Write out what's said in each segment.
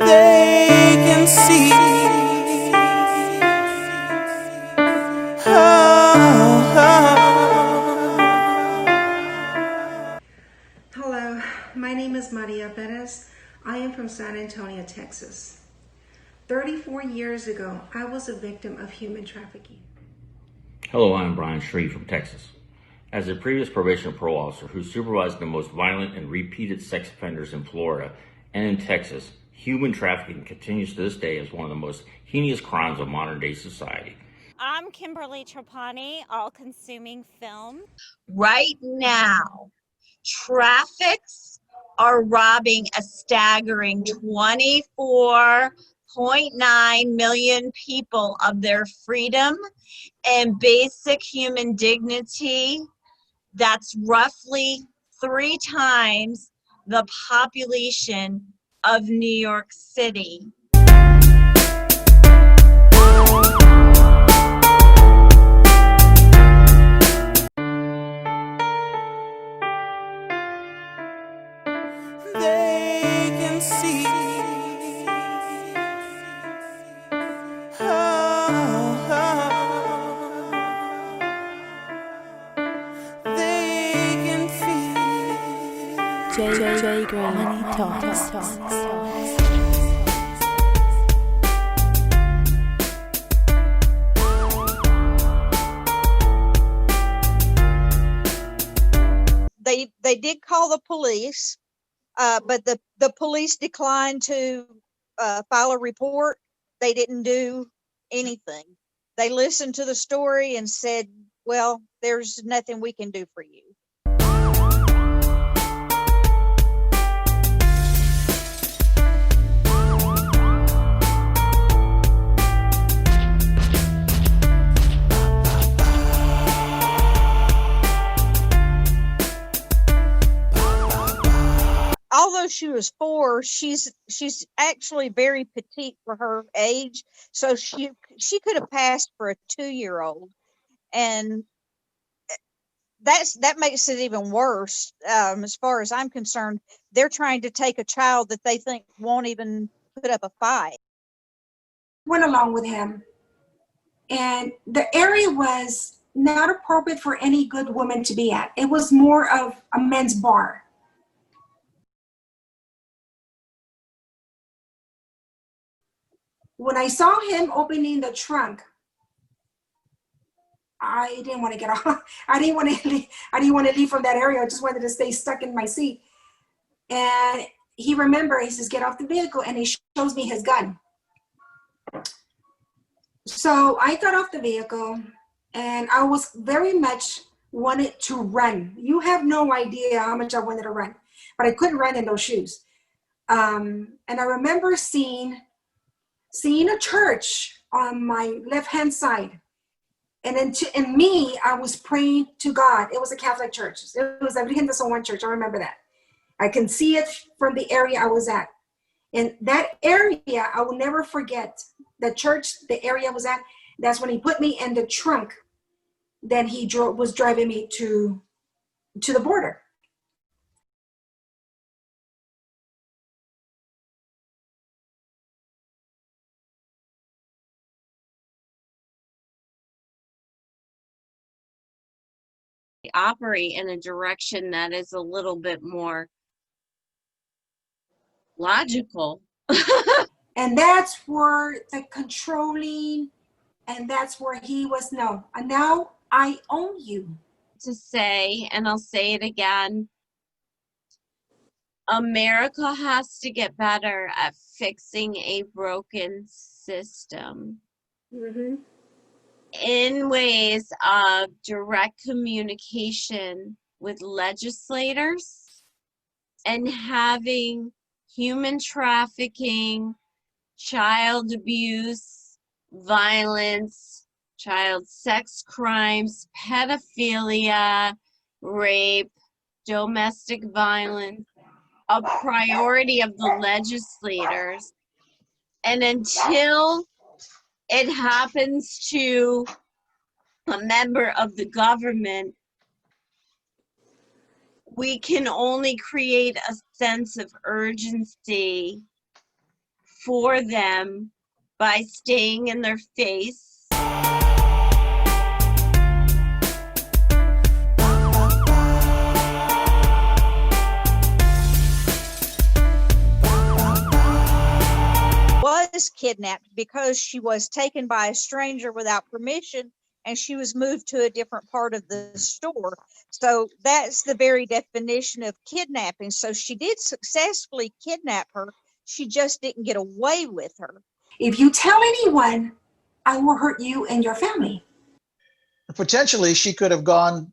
they can see. Hello, my name is Maria Perez. I am from San Antonio, Texas. 34 years ago, I was a victim of human trafficking. Hello, I'm Brian Shree from Texas. As a previous probation and parole officer who supervised the most violent and repeated sex offenders in Florida and in Texas, human trafficking continues to this day as one of the most heinous crimes of modern day society. I'm Kimberly Trapani, all-consuming film. Right now, traffics are robbing a staggering 24.9 million people of their freedom and basic human dignity. That's roughly 3 times the population of New York City. They can see. They can feel. J. Green Money Talks. They did call the police, but the police declined to file a report. They didn't do anything. They listened to the story and said, well, there's nothing we can do for you. Although she was 4, she's actually very petite for her age, so she could have passed for a 2-year-old, and that makes it even worse. As far as I'm concerned, they're trying to take a child that they think won't even put up a fight. Went along with him, and the area was not appropriate for any good woman to be at. It was more of a men's bar. When I saw him opening the trunk, I didn't want to get off. I didn't want to leave from that area. I just wanted to stay stuck in my seat. And he says, get off the vehicle, and he shows me his gun. So I got off the vehicle, and I was very much wanted to run. You have no idea how much I wanted to run, but I couldn't run in those shoes. And I remember seeing a church on my left-hand side. And then in me, I was praying to God. It was a Catholic church. It was a Virgen de San Juan church. I remember that. I can see it from the area I was at. And that area, I will never forget. The church, the area I was at, that's when he put me in the trunk. Then he was driving me to the border. Operate in a direction that is a little bit more logical. And that's where the controlling, and that's where he was, no, and now I own you. To say, and I'll say it again, America has to get better at fixing a broken system. Mm-hmm. In ways of direct communication with legislators and having human trafficking, child abuse, violence, child sex crimes, pedophilia, rape, domestic violence, a priority of the legislators. And until it happens to a member of the government, we can only create a sense of urgency for them by staying in their face. Was kidnapped because she was taken by a stranger without permission, and she was moved to a different part of the store. So that's the very definition of kidnapping. So she did successfully kidnap her. She just didn't get away with her. If you tell anyone, I will hurt you and your family. Potentially, she could have gone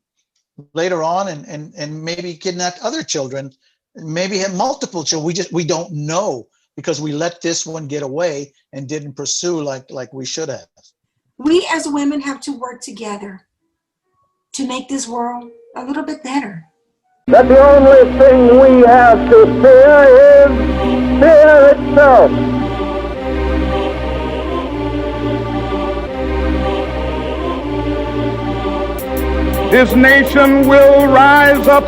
later on and maybe kidnapped other children, maybe had multiple children. We don't know, because we let this one get away and didn't pursue like we should have. We as women have to work together to make this world a little bit better. That the only thing we have to fear is fear itself. This nation will rise up.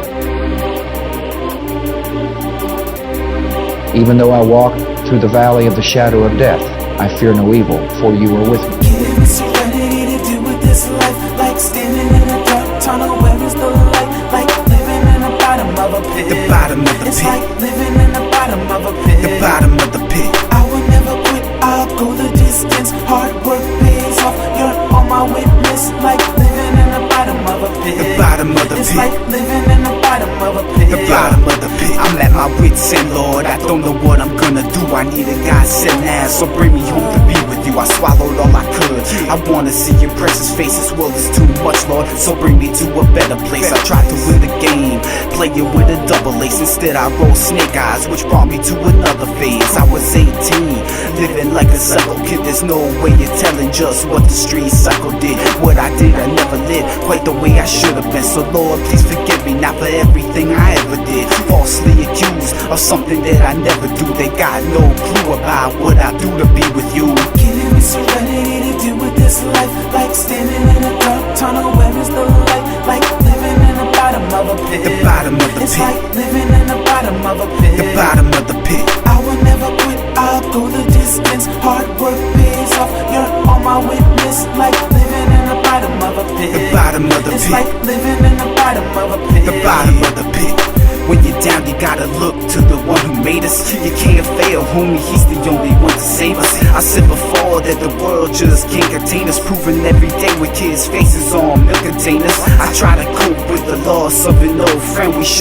Even though I walk through the valley of the shadow of death, I fear no evil, for you are with me. Give me serenity to deal with this life, like standing in a dark tunnel where is the light, like living in the bottom of a pit. The bottom of the It's pit. like living in the bottom of a pit. The bottom of the pit. I will never quit, I'll go the distance. Hard work pays off, you're on my witness. Like living in the bottom of a pit. The bottom of the It's pit. like living in the bottom of a pit. The bottom of the pit. I'm at my wit's end, Lord. I don't know what I'm gonna do. I need a God sent ass, so bring me home to be with you. I swallowed all I could. I wanna see your precious face. This world is too much, Lord, so bring me to a better place. I tried to win the game, play it with a double ace. Instead I rolled snake eyes, which brought me to another phase. I was 18, living like a psycho kid. There's no way you're telling just what the street cycle did. What I did, I never lived quite the way I should have been. So Lord, please forgive me, not for everything I ever did. Falsely accused of something that I never do. They got no clue about what I do to be with you. Giving me serenity to deal with this life, like standing in a dark tunnel where is the light, like living in the bottom of a pit. The bottom of the It's pit. like living in the bottom of a pit. The bottom of the pit. I will never quit, I'll go the distance. Hard work pays off, you're on my witness. Like living in the bottom of a pit. The bottom of the It's pit. like living in the bottom of a pit. The bottom of the pit. When you're down, you gotta look to the one who made us. You can't fail, homie, he's the only one to save us. I said before that the world just can't contain us. Proving every day with kids' faces on milk containers. I try to cope with the loss of an old friend. We